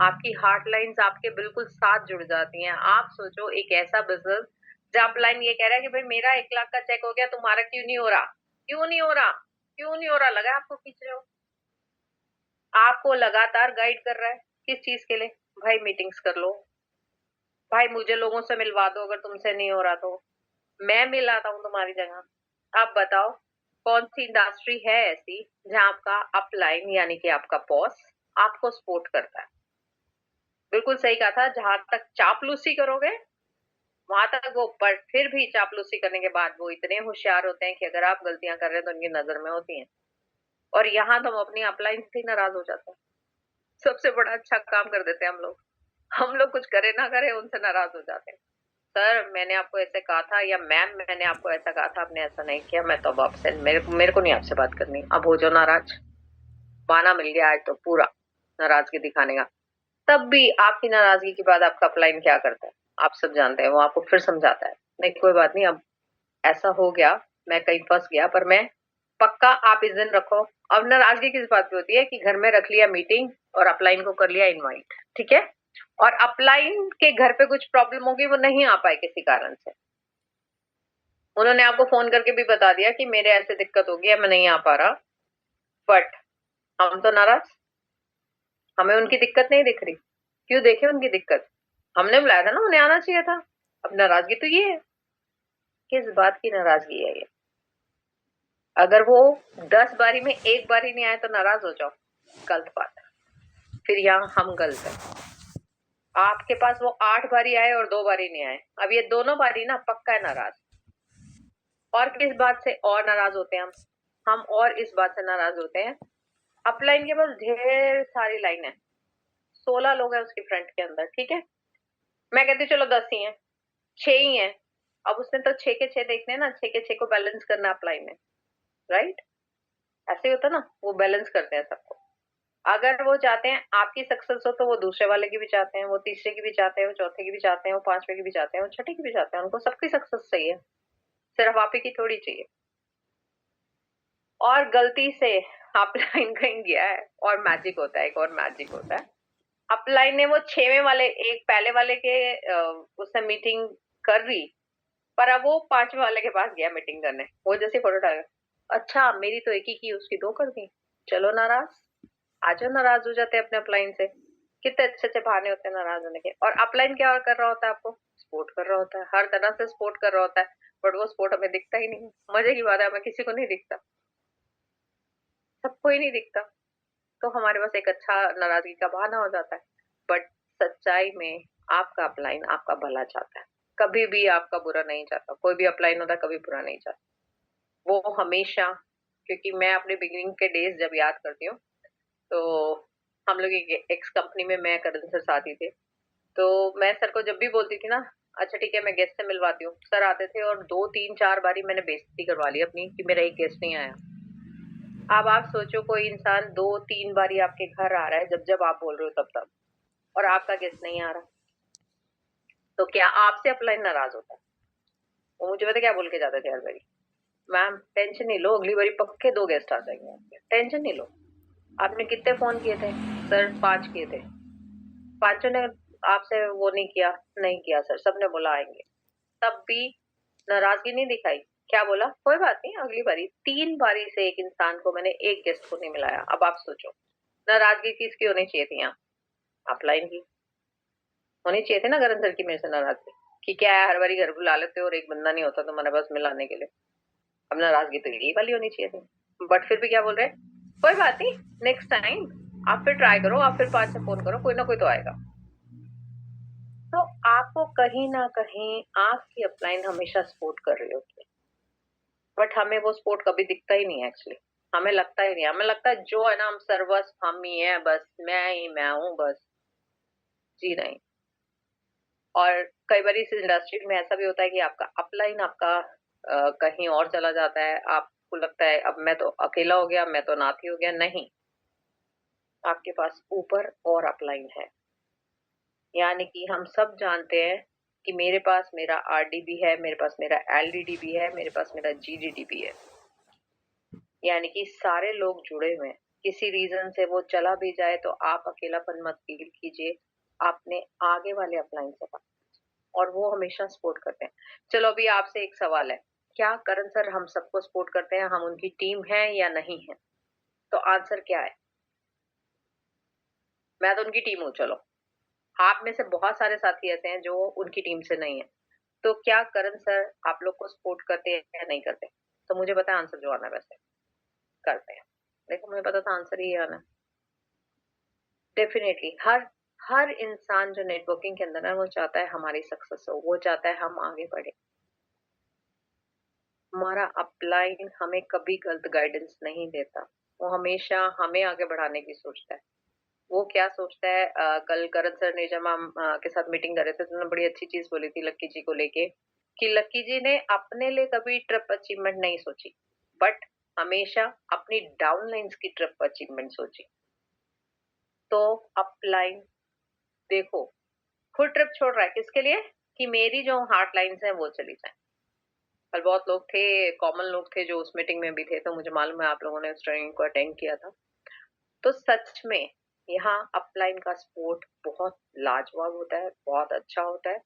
आपकी हार्ट लाइन्स आपके बिल्कुल साथ जुड़ जाती हैं। आप सोचो एक ऐसा बिजनेस जहाँ अपलाइन ये कह रहा है कि भाई मेरा 1 लाख का चेक हो गया, तुम्हारा क्यों नहीं हो रहा, क्यों नहीं हो रहा, क्यों नहीं हो रहा, लगा आपको खींच रहे हो। आपको लगातार गाइड कर रहा है, किस चीज के लिए? भाई मीटिंग्स कर लो, भाई मुझे लोगों से मिलवा दो अगर तुमसे नहीं हो रहा तो मैं मिल आता हूँ तुम्हारी जगह। आप बताओ कौन सी इंडस्ट्री है ऐसी जहां आपका अपलाइन यानी कि आपका बॉस आपको सपोर्ट करता है। बिल्कुल सही कहा था, जहां तक चापलूसी करोगे वहां तक वो, पर फिर भी चापलूसी करने के बाद वो इतने होशियार होते हैं कि अगर आप गलतियां कर रहे हैं तो उनकी नजर में होती हैं। और यहाँ तो हम अपनी अपलाइन से ही नाराज हो जाते हैं, सबसे बड़ा अच्छा काम कर देते हैं हम लोग कुछ करे ना करे उनसे नाराज हो जाते हैं। सर मैंने आपको ऐसे कहा था, या मैम मैंने आपको ऐसा कहा था, आपने ऐसा नहीं किया, मैं तो अब आपसे मेरे को नहीं आपसे बात करनी, अब हो जाओ नाराज। बहाना मिल गया आज तो पूरा नाराजगी दिखाने का। तब भी आपकी नाराजगी के बाद आपका अपलाइन क्या करता है आप सब जानते हैं, वो आपको फिर समझाता है नहीं कोई बात नहीं, अब ऐसा हो गया, मैं कहीं फंस गया, पर मैं पक्का, आप इस दिन रखो। अब नाराजगी किस बात पे होती है कि घर में रख लिया मीटिंग और अपलाइन को कर लिया इनवाइट, ठीक है, और अपलाइन के घर पे कुछ प्रॉब्लम होगी, वो नहीं आ पाए किसी कारण से, उन्होंने आपको फोन करके भी बता दिया कि मेरे ऐसे दिक्कत हो गई है, मैं नहीं आ पा रहा, बट हम तो नाराज, हमें उनकी दिक्कत नहीं दिख रही। क्यों देखे उनकी दिक्कत? हमने बुलाया था ना, उन्हें आना चाहिए था। अब नाराजगी तो ये है, किस बात की नाराजगी है ये? अगर वो 10 बारी में 1 बारी नहीं आए तो नाराज हो जाओ, गलत बात है, फिर यहाँ हम गलत है। आपके पास वो 8 बारी आए और 2 बारी नहीं आए, अब ये दोनों बारी ना पक्का है नाराज। और किस बात से और नाराज होते हैं हम और इस बात से नाराज होते हैं, अपलाइन के पास ढेर सारी लाइन है, 16 लोग हैं उसकी फ्रंट के अंदर, ठीक है, मैं कहती चलो 10 ही है, 6 ही है, अब उसने तो 6 के 6 देखने हैं ना, 6 के 6 को बैलेंस करना अपलाइन में, राइट? ऐसे ही होता ना, वो बैलेंस करते हैं सबको। अगर वो चाहते हैं आपकी सक्सेस हो तो वो दूसरे वाले की भी चाहते हैं, वो तीसरे की भी चाहते हैं, वो चौथे की भी चाहते हैं, वो पांचवे की भी चाहते हैं, वो छठे की भी चाहते हैं, उनको सबकी सक्सेस चाहिए, सिर्फ आप ही की थोड़ी चाहिए। और गलती से अपलाइन कहीं गया है और मैजिक होता है, एक और मैजिक होता है, अपलाइन ने वो 6वें वाले, एक पहले वाले के उससे मीटिंग कर ली, पर अब वो 5वें वाले के पास गया मीटिंग करने, वो जैसे फोटो डाल, अच्छा मेरी तो एक ही की उसकी 2 कर दी, चलो नाराज, आज नाराज हो जाते हैं अपने अपलाइन से। कितने अच्छे अच्छे बहाने होते हैं नाराज होने के। और अपलाइन क्या कर रहा होता है, आपको सपोर्ट कर रहा होता है, हर तरह से सपोर्ट कर रहा होता है, बट वो सपोर्ट हमें दिखता ही नहीं। मजे की बात है, हमें किसी को नहीं दिखता, सबको ही नहीं दिखता, तो हमारे पास एक अच्छा नाराजगी का बहाना हो जाता है। बट सच्चाई में आपका अपलाइन आपका भला चाहता है, कभी भी आपका बुरा नहीं चाहता, कोई भी अपलाइन होता है कभी बुरा नहीं चाहता वो हमेशा। क्योंकि मैं अपने बिगिनिंग के डेज जब याद करती हूँ तो हम लोग एक एक्स कंपनी में मैं करण सर साथ ही थे, तो मैं सर को जब भी बोलती थी ना, अच्छा ठीक है मैं गेस्ट से मिलवाती हूँ, सर आते थे और 2 3 4 बारी मैंने बेइज्जती करवा ली अपनी कि मेरा एक गेस्ट नहीं आया। अब आप सोचो कोई इंसान 2 3 बारी आपके घर आ रहा है, जब जब आप बोल रहे हो तब तब, और आपका गेस्ट नहीं आ रहा, तो क्या आपसे अपलाइन नाराज होता है? वो मुझे पता क्या बोल के जाते थे हर बारी, मैम टेंशन नहीं लो, अगली बारी पक्के 2 गेस्ट आ जाएंगे आपके, टेंशन नहीं लो। आपने कितने फोन किए थे? सर 5 किए थे, पांचों ने आपसे वो नहीं किया? नहीं किया सर, सबने बोला आएंगे, तब भी नाराजगी नहीं दिखाई। क्या बोला? कोई बात नहीं, अगली बारी। 3 बारी से एक इंसान को मैंने एक गेस्ट को नहीं मिलाया। अब आप सोचो, नाराजगी किसकी होनी चाहिए थी यहाँ? अपलाइन की होनी चाहिए थी ना, गरज सर की मेरे से नाराजगी कि क्या है, हर बारी घर बुला लेते हो और एक बंदा नहीं होता तुम्हारे पास मिलाने के लिए। अब नाराजगी तो यही वाली होनी चाहिए थी, बट फिर भी क्या बोल रहे हैं, कोई बात नहीं, नेक्स्ट टाइम आप फिर ट्राई करो, आप फिर 5 से फोन करो, कोई ना कोई तो आएगा। तो आपको कहीं ना कहीं आपकी अपलाइन हमेशा सपोर्ट कर रही होती है, बट हमें वो सपोर्ट कभी दिखता ही नहीं है एक्चुअली। हमें लगता ही नहीं, हमें लगता है जो है ना, हम सर्वस्व हम ही है, बस मैं ही मैं हूँ, बस। जी नहीं। और कई बार इस इंडस्ट्री में ऐसा भी होता है कि आपका अपलाइन आपका कहीं और चला जाता है, आपको लगता है अब मैं तो अकेला हो गया, मैं तो नाथ ही हो गया। नहीं, आपके पास ऊपर और अपलाइन है। यानी कि हम सब जानते हैं कि मेरे पास मेरा आरडी भी है, मेरे पास मेरा एलडीडी भी है, मेरे पास मेरा जीडीडी भी है। यानी कि सारे लोग जुड़े हुए हैं। किसी रीजन से वो चला भी जाए तो आप अकेलापन मत फील कीजिए, आपने आगे वाले अपलाइन से बात, और वो हमेशा सपोर्ट करते हैं। चलो अभी आपसे एक सवाल है, क्या करण सर हम सबको सपोर्ट करते हैं, हम उनकी टीम है या नहीं है? तो आंसर क्या है? मैं तो उनकी टीम हूँ। चलो, आप में से बहुत सारे साथी ऐसे हैं जो उनकी टीम से नहीं है। तो क्या करण सर आप लोग को सपोर्ट करते हैं या नहीं करते? तो मुझे पता है आंसर जो आना है, वैसे करते हैं। देखो, मुझे पता था आंसर ही आना है। डेफिनेटली हर हर इंसान जो नेटवर्किंग के अंदर है, वो चाहता है हमारी सक्सेस हो, वो चाहता है हम आगे बढ़े। हमारा अपलाइन हमें कभी गलत गाइडेंस नहीं देता, वो हमेशा हमें आगे बढ़ाने की सोचता है। वो क्या सोचता है, कल करण सर ने जब हम के साथ मीटिंग कर रहे थे तो उन्होंने बड़ी अच्छी चीज बोली थी लक्की जी को लेके, कि लक्की जी ने अपने लिए कभी ट्रिप अचीवमेंट नहीं सोची, बट हमेशा अपनी डाउनलाइंस की ट्रिप अचीवमेंट सोची। तो अपलाइन, देखो, खुद ट्रिप छोड़ रहा है किसके लिए? कि मेरी जो हार्ट लाइन्स हैं वो चली जाए। कल बहुत लोग थे, कॉमन लोग थे जो उस मीटिंग में भी थे, तो मुझे मालूम है आप लोगों ने उस ट्रेनिंग को अटेंड किया था। तो सच में यहाँ अपलाइन का सपोर्ट बहुत लाजवाब होता है, बहुत अच्छा होता है।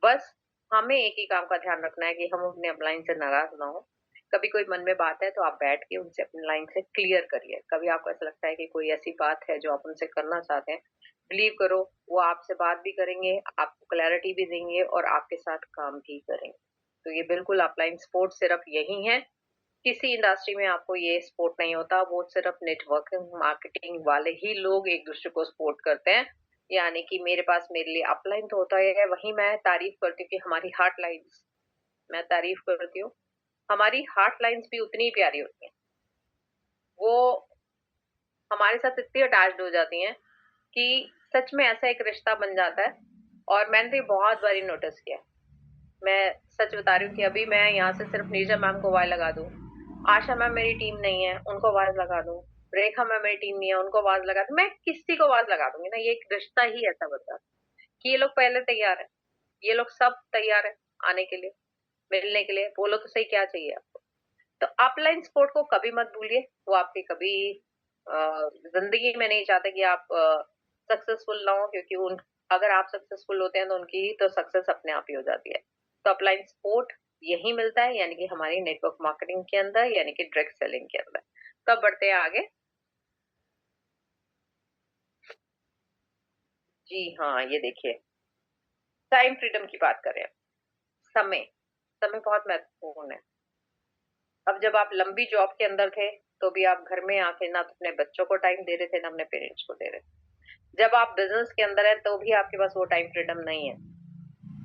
बस हमें एक ही काम का ध्यान रखना है कि हम अपने अपलाइन से नाराज ना हो। कभी कोई मन में बात है तो आप बैठ के उनसे अपनी लाइन से क्लियर करिए। कभी आपको ऐसा लगता है कि कोई ऐसी बात है जो आप उनसे करना चाहते हैं, बिलीव करो वो आपसे बात भी करेंगे, आपको क्लैरिटी भी देंगे और आपके साथ काम भी करेंगे। तो ये बिल्कुल अपलाइन सपोर्ट सिर्फ यही है। किसी इंडस्ट्री में आपको ये सपोर्ट नहीं होता, वो सिर्फ नेटवर्किंग मार्केटिंग वाले ही लोग एक दूसरे को सपोर्ट करते हैं। यानी कि मेरे पास मेरे लिए अपलाइन तो होता ही है, वहीं मैं तारीफ करती हूँ कि हमारी हार्ट लाइन्स, मैं तारीफ करती हूँ, हमारी हार्ट लाइन्स भी उतनी ही प्यारी होती हैं। वो हमारे साथ इतनी अटैच्ड हो जाती हैं कि सच में ऐसा एक रिश्ता बन जाता है। और मैंने तो ये बहुत बारी नोटिस किया है। मैं सच बता रही हूँ कि अभी मैं यहाँ से सिर्फ नीरजा मैम को आवाज लगा दूं, आशा मैम मेरी टीम नहीं है उनको आवाज लगा दूं, रेखा मैम मेरी टीम नहीं है उनको आवाज लगा दूं, मैं किसी को आवाज लगा दूंगी ना, ये एक रिश्ता ही ऐसा बन जाता है कि ये लोग पहले तैयार है, ये लोग सब तैयार है आने के लिए, मिलने के लिए। बोलो तो सही क्या चाहिए आपको? तो अपलाइन सपोर्ट को कभी मत भूलिए, वो आपकी कभी जिंदगी में नहीं चाहते कि आप सक्सेसफुल ना हो, क्योंकि उन अगर आप सक्सेसफुल होते हैं तो उनकी तो सक्सेस अपने आप ही हो जाती है। तो अपलाइन सपोर्ट यही मिलता है, यानी कि हमारी नेटवर्क मार्केटिंग के अंदर, यानी कि डायरेक्ट सेलिंग के अंदर। तो अब बढ़ते हैं आगे। जी हाँ, ये देखिए, टाइम फ्रीडम की बात करें। समय, समय बहुत महत्वपूर्ण है। अब जब आप लंबी जॉब के अंदर थे तो भी आप घर में आके ना तो अपने बच्चों को टाइम दे रहे थे ना अपने पेरेंट्स को दे रहे थे। जब आप बिजनेस के अंदर है तो भी आपके पास वो टाइम फ्रीडम नहीं है।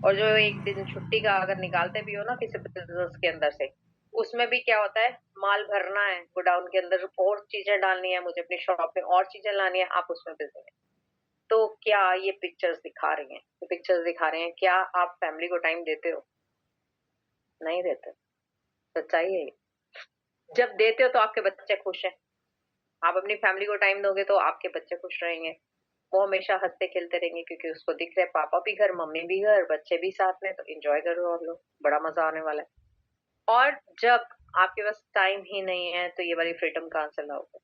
और जो एक दिन छुट्टी का अगर निकालते भी हो ना किसी बिजनेस के अंदर से, उसमें भी क्या होता है, माल भरना है गोडाउन के अंदर, और चीजें डालनी है, मुझे अपनी शॉप में और चीजें लानी है, आप उसमें बिजी हैं। तो क्या ये पिक्चर्स दिखा रही हैं, ये पिक्चर्स दिखा रहे हैं, क्या आप फैमिली को टाइम देते हो? नहीं देते। सच्चाई है ये। जब देते हो तो आपके बच्चे खुश हैं, आप अपनी फैमिली को टाइम दोगे तो आपके बच्चे खुश रहेंगे, वो हमेशा हंसते खेलते रहेंगे, क्योंकि उसको दिख रहा है पापा भी घर, मम्मी भी घर, बच्चे भी साथ में, तो एंजॉय करो आप लोग, बड़ा मजा आने वाला है। और जब आपके पास टाइम ही नहीं है तो ये वाली फ्रीडम कहाँ से लाओगे?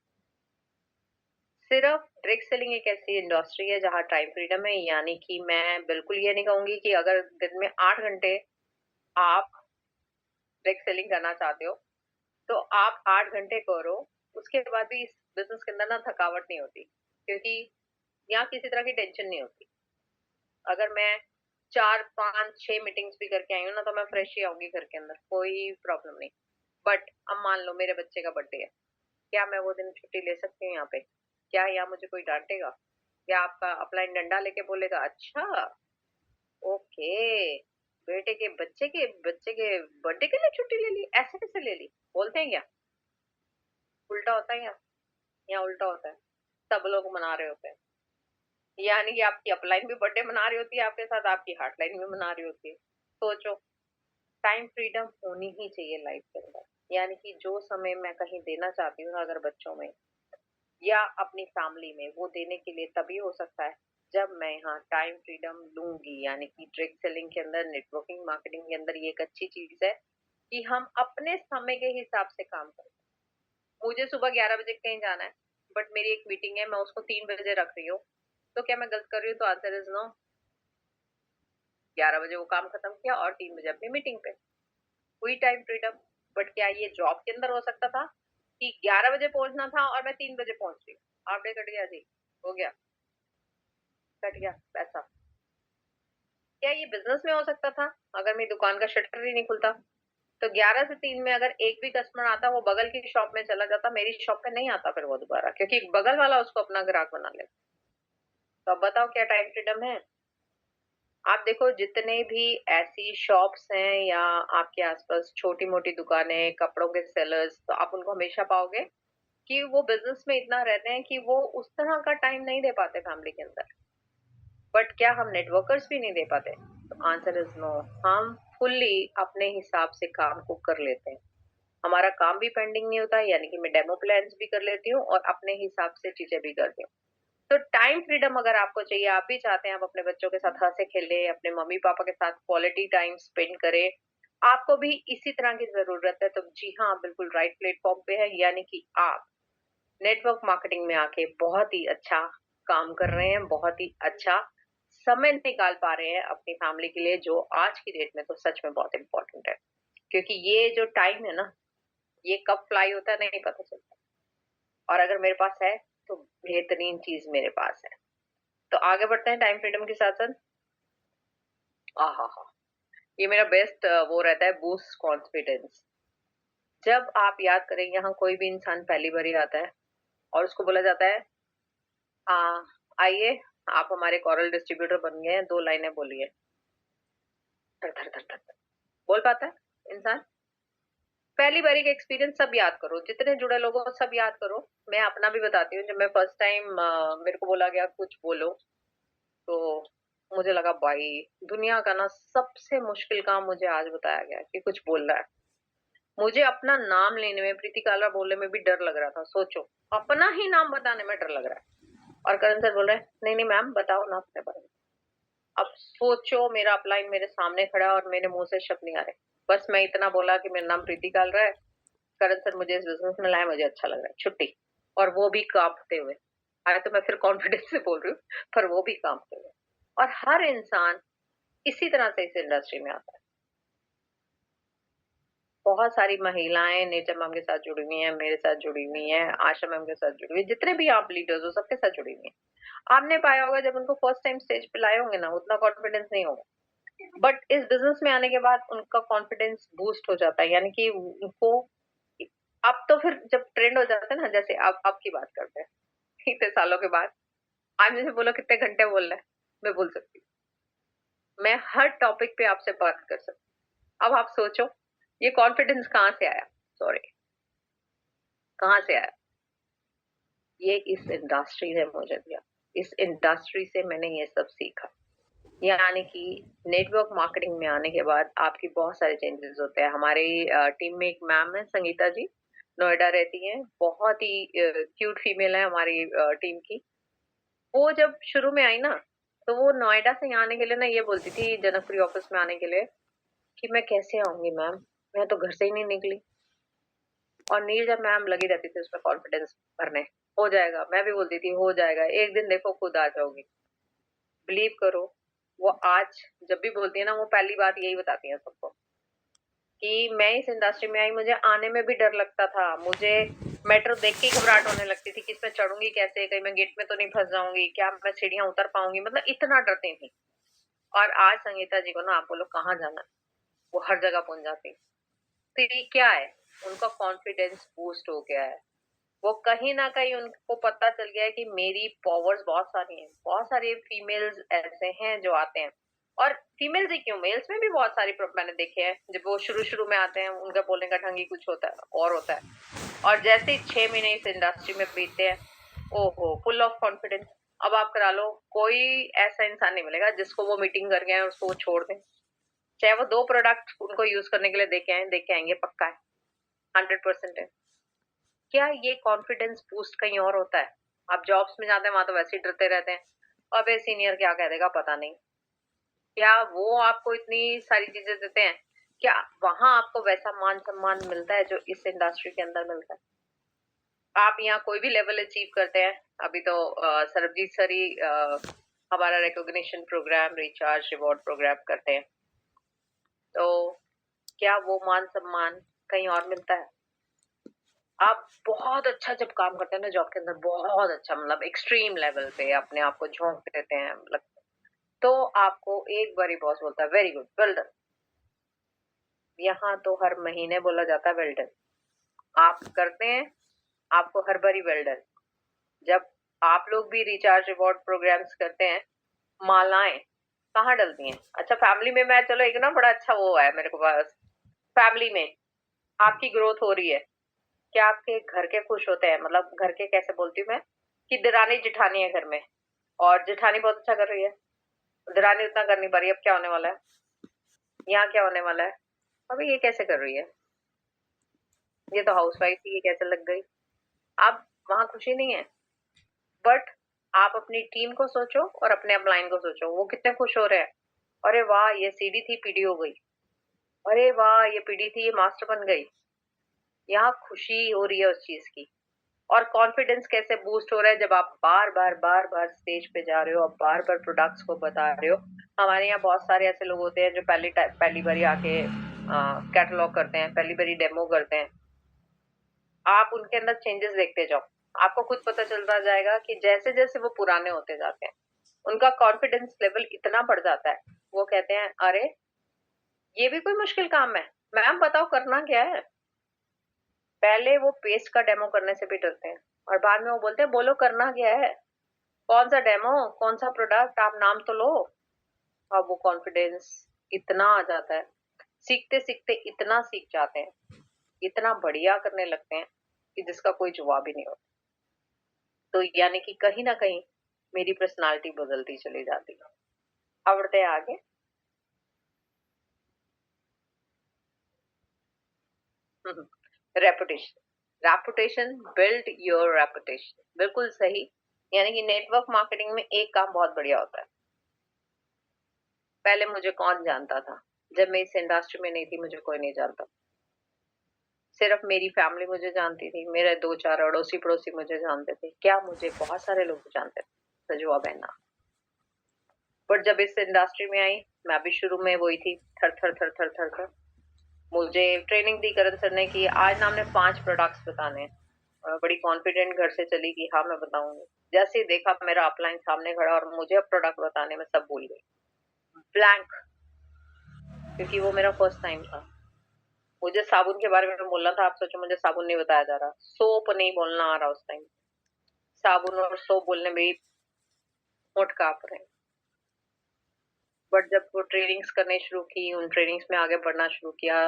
सिर्फ डायरेक्ट सेलिंग एक ऐसी इंडस्ट्री है जहाँ टाइम फ्रीडम है, यानी कि मैं बिल्कुल ये नहीं कहूंगी कि अगर दिन में 8 घंटे आप डायरेक्ट सेलिंग करना चाहते हो तो आप 8 घंटे करो, उसके बाद भी इस बिज़नेस के अंदर ना थकावट नहीं होती, क्योंकि यहाँ किसी तरह की टेंशन नहीं होती। अगर मैं 4, 5, 6 मीटिंग्स भी करके आई हूँ ना, तो मैं फ्रेश ही आऊँगी घर के अंदर, कोई प्रॉब्लम नहीं। बट अब मान लो मेरे बच्चे का बर्थडे है, क्या मैं वो दिन छुट्टी ले सकती हूँ यहाँ पे? क्या यहाँ मुझे कोई डाँटेगा? या आपका अपलाइन डंडा लेके बोलेगा, "अच्छा, ओके, बेटे के बच्चे के बर्थडे के लिए छुट्टी ले ली? ऐसे कैसे ले ली?" बोलते हैं क्या? उल्टा होता है यहाँ? यहाँ उल्टा होता है। सब लोग मना रहे होते हैं। यानी कि आपकी अपलाइन भी बर्थडे मना रही होती है आपके साथ, आपकी हार्टलाइन भी मना रही होती है। सोचो, टाइम फ्रीडम होनी ही चाहिए लाइफ के अंदर। यानी कि जो समय मैं कहीं देना चाहती हूँ ना अगर बच्चों में या अपनी फैमिली में, वो देने के लिए तभी हो सकता है जब मैं यहाँ टाइम फ्रीडम लूँगी। यानी कि डायरेक्ट सेलिंग के अंदर, नेटवर्किंग मार्केटिंग के अंदर ये एक अच्छी चीज़ है कि हम अपने समय के हिसाब से काम करें। मुझे सुबह 11 बजे कहीं जाना है, बट मेरी एक मीटिंग है, मैं उसको 3 बजे रख रही हूँ। तो क्या मैं गलत कर रही हूँ? तो आंसर इज़ नो। 11 बजे वो काम खत्म किया और 3 बजे अपनी मीटिंग पे। हुई टाइम फ्रीडम। बट क्या ये जॉब के अंदर हो सकता था कि 11 बजे पहुँचना था और मैं 3 बजे पहुँच रही हूँ? हाफ डे कट गया जी, हो गया, कट गया पैसा। क्या ये बिज़नेस में हो सकता था? अगर मेरी दुकान का शटर ही नहीं खुलता, तो 11 से 3 में अगर एक भी कस्टमर आता, वो बगल की शॉप में चला जाता, मेरी शॉप पे नहीं आता फिर वो दोबारा, क्योंकि बगल वाला उसको अपना ग्राहक बना लेता। तो अब बताओ क्या टाइम फ्रीडम है? आप देखो जितने भी ऐसी शॉप्स हैं या आपके आसपास छोटी-मोटी दुकानें, कपड़ों के सेलर्स, तो आप उनको हमेशा पाओगे कि वो बिज़नेस में इतना रहते हैं कि वो उस तरह का टाइम नहीं दे पाते फैमिली के अंदर। बट क्या हम नेटवर्कर्स भी नहीं दे पाते? तो आंसर इज़ नो। हम फुल्ली अपने हिसाब से काम को कर लेते हैं। हमारा काम भी पेंडिंग नहीं होता, यानी कि मैं डेमो प्लान्स भी कर लेती हूँ और अपने हिसाब से चीज़ें भी करती हूँ। तो टाइम फ्रीडम अगर आपको चाहिए, आप भी चाहते हैं आप अपने बच्चों के साथ हँसे-खेलें, अपने मम्मी-पापा के साथ क्वालिटी टाइम स्पेंड करें, आपको भी इसी तरह की ज़रूरत है, तो जी हाँ, आप बिल्कुल राइट प्लेटफ़ॉर्म पे हैं। यानी कि आप नेटवर्क मार्केटिंग में आके बहुत ही अच्छा काम कर रहे हैं, बहुत ही अच्छा समय निकाल पा रहे हैं अपनी फैमिली के लिए, जो आज की डेट में तो सच में बहुत इम्पोर्टेंट है। क्योंकि ये जो टाइम है ना, ये कब फ्लाई होता है नहीं पता चलता, और अगर मेरे पास है, तो बेहतरीन चीज़ मेरे पास है। तो आगे बढ़ते हैं टाइम फ्रीडम के साथ-साथ। आहाहा! ये मेरा बेस्ट वो रहता है, बूस्ट कॉन्फिडेंस। जब आप याद करें, यहाँ कोई भी इंसान पहली बारी आता है और उसको बोला जाता है, "अ, आइए, आप हमारे कोरल डिस्ट्रीब्यूटर बन गए हैं, 2 लाइनें बोलिए।" धर, धर, धर, धर, धर। बोल पाता है इंसान? पहली बारी का एक्सपीरियंस सब याद करो, जितने जुड़े लोग हो सब याद करो। मैं अपना भी बताती हूँ, जब मैं फर्स्ट टाइम मेरे को बोला गया कुछ बोलो, तो मुझे लगा भाई दुनिया का ना सबसे मुश्किल काम मुझे आज बताया गया कि कुछ बोलना है। मुझे अपना नाम लेने में, प्रीति काला बोलने में भी डर लग रहा था। सोचो, अपना ही नाम बताने में डर लग रहा है और करण सर बोल रहे हैं, नहीं नहीं मैम बताओ ना अपने बारे में। अब सोचो, मेरा अपलाइन मेरे सामने खड़ा है और मेरे मुंह से शब्द नहीं आ रहे। बस मैं इतना बोला कि मेरा नाम प्रीति कालरा है, करण सर मुझे इस बिजनेस में लाए, मुझे अच्छा लग रहा है, छुट्टी। और वो भी कांपते हुए। अरे तो मैं फिर कॉन्फिडेंस से बोल रही हूँ, पर वो भी कांपते हुए। और हर इंसान इसी तरह से इस इंडस्ट्री में आता है। बहुत सारी महिलाएँ नेचर मैम के साथ जुड़ी हुई हैं, मेरे साथ जुड़ी हुई हैं, आशा मैम के साथ जुड़ी हुई हैं, जितने भी आप लीडर्स हो सबके साथ जुड़ी हुई हैं। आपने पाया होगा जब उनको फर्स्ट टाइम स्टेज पे लाए होंगे ना, उतना कॉन्फिडेंस नहीं होगा। बट इस बिज़नेस में आने के बाद उनका कॉन्फिडेंस बूस्ट हो जाता है, यानी कि उनको अब तो फिर जब ट्रेंड हो जाता है ना, जैसे अब की बात करते हैं, इतने सालों के बाद, आप मुझे बोलो कितने घंटे बोलना है, मैं बोल सकती हूँ। मैं हर टॉपिक पे आपसे बात कर सकती हूँ। अब आप सोचो, ये कॉन्फिडेंस कहाँ से आया? सॉरी, कहाँ से आया? ये इस इंडस्ट्री ने मुझे दिया। इस इंडस्ट्री से मैंने ये सब सीखा। यानी कि नेटवर्क मार्केटिंग में आने के बाद आपकी बहुत सारे चेंजेस होते हैं। हमारी टीम में एक मैम है संगीता जी, नोएडा रहती हैं, बहुत ही क्यूट फीमेल है हमारी टीम की। वो जब शुरू में आई ना, तो वो नोएडा से यहाँ आने के लिए ना ये बोलती थी जनकपुरी ऑफिस में आने के लिए कि मैं कैसे आऊँगी मैम? मैं तो घर से ही नहीं निकली। और नीरजा मैम लगी रहती थी उसमें कॉन्फिडेंस भरने, हो जाएगा। मैं भी बोलती थी हो जाएगा, एक दिन देखो खुद आ जाओगी। बिलीव करो, वो आज जब भी बोलती है ना, वो पहली बात यही बताती हैं सबको। कि मैं इस इंडस्ट्री में आई, मुझे आने में भी डर लगता था। मुझे मेट्रो देख के ही घबराहट होने लगती थी कि इसमें चढ़ूँगी कैसे? कहीं मैं गेट में तो नहीं फँस जाऊँगी? क्या मैं सीढ़ियाँ उतर पाऊँगी? मतलब इतना डरती थी। और आज संगीता जी को ना आप बोलो कहाँ जाना है, वो हर जगह पहुँच जाती। तो ये क्या है? उनका कॉन्फिडेंस बूस्ट हो गया है। वो कहीं न कहीं उनको पता चल गया है कि मेरी पावर्स बहुत सारी हैं। बहुत सारे फीमेल्स ऐसे हैं जो आते हैं, और फीमेल्स ही क्यों, मेल्स में भी बहुत सारी मैंने देखे हैं, जब वो शुरू-शुरू में आते हैं, उनका बोलने का ढंग ही कुछ होता है और होता है। और जैसे ही 6 महीने इस इंडस्ट्री में बीतते हैं, ओहो! Full of confidence. अब आप करा लो, कोई ऐसा इंसान नहीं मिलेगा जिसको वो मीटिंग करके आए और उसको वो छोड़ दें। चाहे वो 2 प्रोडक्ट उनको यूज़ करने के लिए दे के आएँ, दे के आएँगे पक्का है, 100% है। क्या ये कॉन्फिडेंस बूस्ट कहीं और होता है? आप जॉब्स में जाते हैं, वहाँ तो वैसे ही डरते रहते हैं। अबे सीनियर क्या कह देगा पता नहीं। क्या वो आपको इतनी सारी चीज़ें देते हैं? क्या वहाँ आपको वैसा मान-सम्मान मिलता है जो इस इंडस्ट्री के अंदर मिलता है? आप यहाँ कोई भी लेवल अचीव करते हैं, अभी तो सरबजीत सर ही हमारा recognition program, recharge reward program करते हैं। तो क्या वो मान-सम्मान कहीं और मिलता है? आप बहुत अच्छा जब काम करते हैं ना जॉब के अंदर, बहुत अच्छा, मतलब एक्सट्रीम लेवल पे अपने आप को झोंक देते हैं, मतलब तो आपको एक बारी बॉस बोलता है वेरी गुड, वेल डन। यहाँ तो हर महीने बोला जाता है वेल डन। आप करते हैं, आपको हर बारी वेल डन। जब आप लोग भी रिचार्ज रिवॉर्ड प्रोग्राम्स करते हैं, मालाएं कहाँ डलती हैं? अच्छा फैमिली में मैं चलो एक ना बड़ा अच्छा वो है मेरे को पास, फैमिली में आपकी ग्रोथ हो रही है, क्या आपके घर के खुश होते हैं? मतलब घर के कैसे बोलती हूँ मैं, कि दिरानी जेठानी है घर में, और जेठानी बहुत अच्छा कर रही है, दिरानी उतना कर नहीं पा रही है, अब क्या होने वाला है? यहाँ क्या होने वाला है? अबे ये कैसे कर रही है? ये तो हाउसवाइफ थी, ये कैसे लग गई? अब वहाँ खुशी नहीं है। बट आप अपनी टीम को सोचो और अपने अपलाइन को सोचो, वो कितने खुश हो रहे हैं। अरे वाह! ये सीडी थी, पीडी हो गई। अरे वाह! ये पीडी थी, ये मास्टर बन गई। यहाँ खुशी हो रही है उस चीज़ की। और कॉन्फिडेंस कैसे बूस्ट हो रहा है जब आप बार-बार, बार-बार स्टेज पे जा रहे हो, आप बार-बार प्रोडक्ट्स को बता रहे हो। हमारे यहाँ बहुत सारे ऐसे लोग होते हैं जो पहली बारी आके कैटलॉग करते हैं, पहली बारी डेमो करते हैं। आप उनके अंदर चेंजेस देखते जाओ। आपको खुद पता चलता जाएगा कि जैसे-जैसे वो पुराने होते जाते हैं, उनका कॉन्फिडेंस लेवल इतना बढ़ जाता है, वो कहते हैं, "अरे! ये भी कोई मुश्किल काम है। मैम बताओ करना क्या है?" पहले वो पेस्ट का डेमो करने से भी डरते हैं, और बाद में वो बोलते हैं, "बोलो करना क्या है? कौन-सा डेमो? कौन-सा प्रोडक्ट? आप नाम तो लो।" अब वो कॉन्फिडेंस इतना आ जाता है, सीखते-सीखते इतना सीख जाते हैं, इतना बढ़िया करने लगते हैं कि जिसका कोई जवाब ही नहीं होता। तो यानी कि कहीं न कहीं मेरी पर्सनैलिटी बदलती चली जाती है। अब बढ़ते हैं आगे। Reputation, reputation, build your reputation, बिल्कुल सही। यानी कि नेटवर्क मार्केटिंग में एक काम बहुत बढ़िया होता है। पहले मुझे कौन जानता था? जब मैं इस इंडस्ट्री में नहीं थी, मुझे कोई नहीं जानता। सिर्फ मेरी फैमिली मुझे जानती थी, मेरे 2-4 अड़ोसी-पड़ोसी मुझे जानते थे। क्या मुझे बहुत सारे लोग जानते थे, तो जवाब है ना। बट जब इस इंडस्ट्री में आई, मैं भी शुरू में वही थी, थर-थर, थर-थर, थर-थर। मुझे ट्रेनिंग दी करण सर ने कि आज ना हमने 5 प्रोडक्ट्स बताने हैं। बड़ी कॉन्फिडेंट घर से चली कि हाँ, मैं बताऊँगी। जैसे ही देखा मेरा अपलाइन सामने खड़ा और मुझे अब प्रोडक्ट बताने में सब भूल गई। ब्लैंक, क्योंकि वो मेरा फर्स्ट टाइम था। मुझे साबुन के बारे में बोलना था, आप सोचो मुझे साबुन नहीं बताया जा रहा। सोप नहीं बोलना आ रहा उस टाइम। साबुन और सोप बोलने में ही होंठ काँप रहे हैं। बट जब वो ट्रेनिंग्स करनी शुरू की, उन ट्रेनिंग्स में आगे बढ़ना शुरू किया,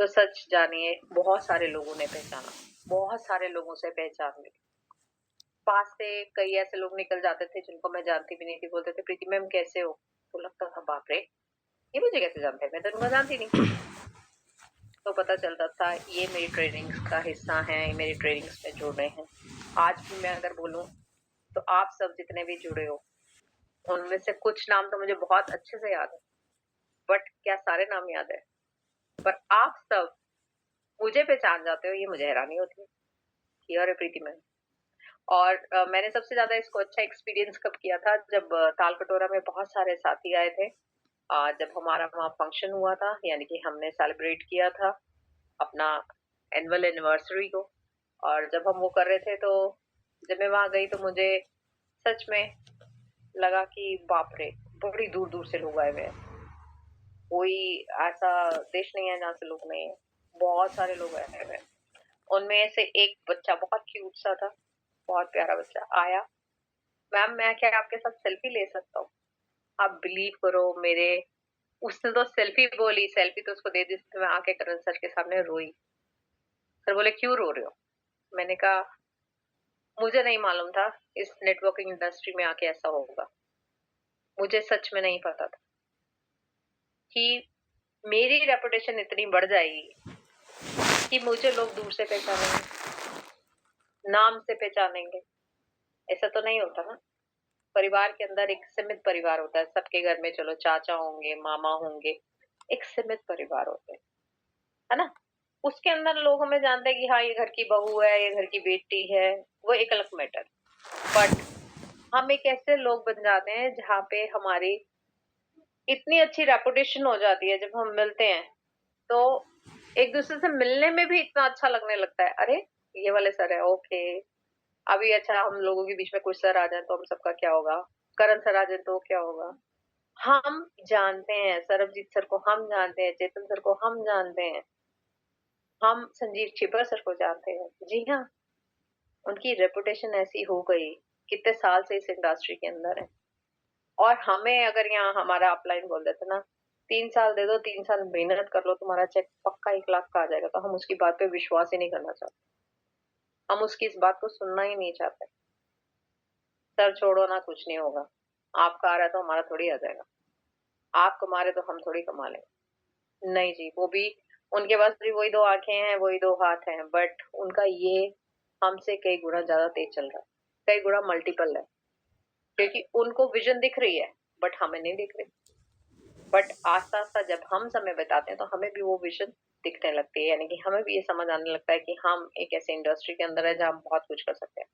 तो सच जानिए बहुत सारे लोगों ने पहचाना, बहुत सारे लोगों से पहचान मिली। पास से कई ऐसे लोग निकल जाते थे जिनको मैं जानती भी नहीं थी, बोलते थे प्रीति मैम कैसे हो? तो लगता था बाप रे! ये मुझे कैसे जानते हैं? मैं तो इनको जानती नहीं। तो पता चलता था ये मेरी ट्रेनिंग्स का हिस्सा हैं, ये मेरी ट्रेनिंग्स में जुड़ रहे हैं। आज भी मैं अगर बोलूँ तो आप सब जितने भी जुड़े हो, उनमें से कुछ नाम तो मुझे बहुत अच्छे से याद है, बट क्या सारे नाम याद है? पर आप सब मुझे पहचान जाते हो, ये मुझे हैरानी होती है कि अरे प्रीति मैम। और मैंने सबसे ज़्यादा इसको अच्छा एक्सपीरियंस कब किया था जब ताल कटोरा में बहुत सारे साथी आए थे। जब हमारा वहाँ फंक्शन हुआ था, यानी कि हमने सेलिब्रेट किया था अपना एनुअल एनिवर्सरी को, और जब हम वो कर रहे थे तो जब मैं वहाँ गई तो मुझे सच में लगा कि बाप रे! बड़ी दूर-दूर से लोग आए हुए हैं। कोई ऐसा देश नहीं है जहाँ से लोग नहीं हैं। बहुत सारे लोग आए हुए हैं। उनमें से एक बच्चा बहुत क्यूट सा था, बहुत प्यारा बच्चा आया, "मैम मैं क्या आपके साथ सेल्फी ले सकता हूँ?" आप बिलीव करो मेरे उसने तो सेल्फी बोली, सेल्फी तो उसको दे दी, तो मैं आके करण सर के सामने रोई। सर बोले, "क्यों रो रहे हो?" मैंने कहा, "मुझे नहीं मालूम था इस नेटवर्किंग इंडस्ट्री में आके ऐसा होगा। मुझे सच में नहीं पता था कि मेरी रेपुटेशन इतनी बढ़ जाएगी कि मुझे लोग दूर से पहचानेंगे, नाम से पहचानेंगे। ऐसा तो नहीं होता ना। परिवार के अंदर एक सीमित परिवार होता है, सबके घर में चलो चाचा होंगे, मामा होंगे, एक सीमित परिवार होते हैं, है ना? उसके अंदर लोग हमें जानते हैं कि हाँ, ये घर की बहू है, ये घर की बेटी है, वो एक अलग मैटर। बट हम एक ऐसे लोग बन जाते हैं जहाँ पे हमारी इतनी अच्छी रेपुटेशन हो जाती है जब हम मिलते हैं, तो एक-दूसरे से मिलने में भी इतना अच्छा लगने लगता है। अरे! ये वाले सर हैं, ओके। अभी अच्छा हम लोगों के बीच में कुछ सर आ जाएँ तो हम सबका क्या होगा? करण सर आ जाएँ तो क्या होगा? हम जानते हैं, सरबजीत सर को हम जानते हैं, चेतन सर को हम जानते हैं, हम संजीव छिब्बर सर को जानते हैं। जी हाँ, उनकी रेपुटेशन ऐसी हो गई, कितने साल से इस इंडस्ट्री के अंदर हैं। और हमें अगर यहाँ हमारा अपलाइन बोल देते ना, 3 साल दे दो, 3 साल मेहनत कर लो, तुम्हारा चेक पक्का 1 लाख का आ जाएगा, तो हम उसकी बात पे विश्वास ही नहीं करना चाहते। हम उसकी इस बात को सुनना ही नहीं चाहते। सर छोड़ो ना, कुछ नहीं होगा। आपका आ रहा है तो हमारा थोड़ी आ जाएगा। आप कमा रहे तो हम थोड़ी कमा लेंगे। नहीं जी, वो भी उनके पास भी वही 2 आँखें हैं, वही 2 हाथ हैं, बट उनका ये हमसे कई गुना ज़्यादा तेज़ चल रहा है। कई गुना मल्टीपल है, क्योंकि उनको विज़न दिख रही है, बट हमें नहीं दिख रही। बट आस्ता-आस्ता जब हम समय बिताते हैं, तो हमें भी वो विज़न दिखने लगती है, यानी कि हमें भी ये समझ आने लगता है कि हम एक ऐसे इंडस्ट्री के अंदर हैं, जहाँ हम बहुत कुछ कर सकते हैं।